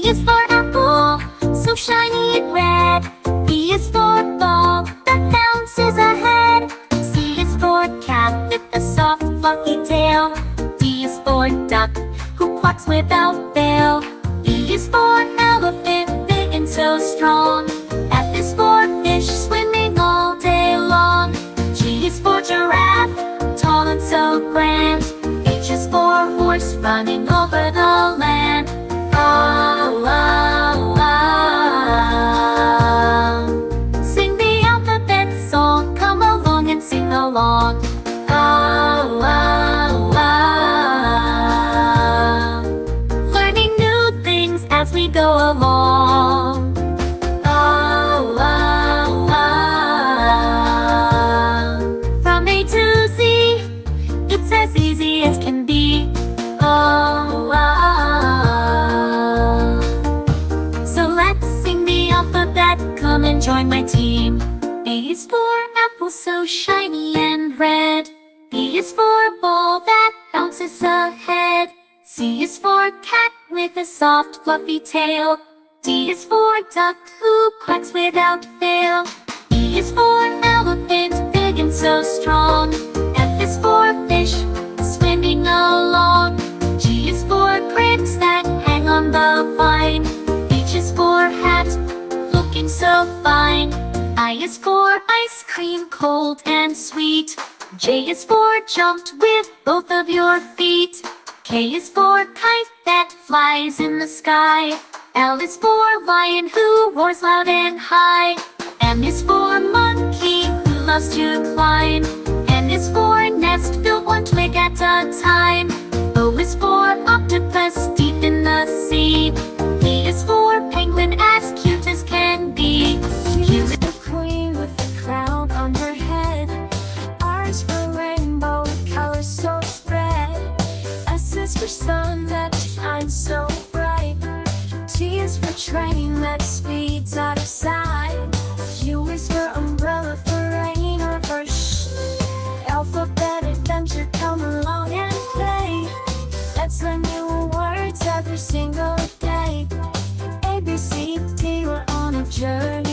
is for apple, so shiny and red. B is for ball that bounces ahead. C is for cat with a soft fluffy tail. D is for duck who quacks without fail. E is for elephant, big and so strong. F is for fish swimming all day long. G is for giraffe, tall and so grand. H is for horse running over the land. Sing the alphabet song, come along and sing along. Learning new things as we go along. From A to Z, it's as easy as can be. So let's sing the alphabet, come and join my team. A is for apple, so shiny and red. B is for ball that bounces ahead. C is for cat with a soft fluffy tail. D is for duck who quacks without fail. E is for elephant, big and so strong. F is for fish swimming along. G is for grapes that hang on the vine. H is for hat, looking so fine. I is for ice cream, cold and sweet. J is for jumped with both of your feet. K is for kite that flies in the sky. L is for lion who roars loud and high. M is for monkey who loves to climb. N is for nest built one twig at a time. O is for octopus deep in the sea. P is for penguin as cute as can be. Q is The queen with the crown on her head. R is for rainbow with colors so spread. S is for sun that shines so bright. T is for train that speeds out of sight. U is for umbrella for rain or for alphabet adventure, come along and play. Let's learn new words every single day. A, B, C, D, we're on a journey.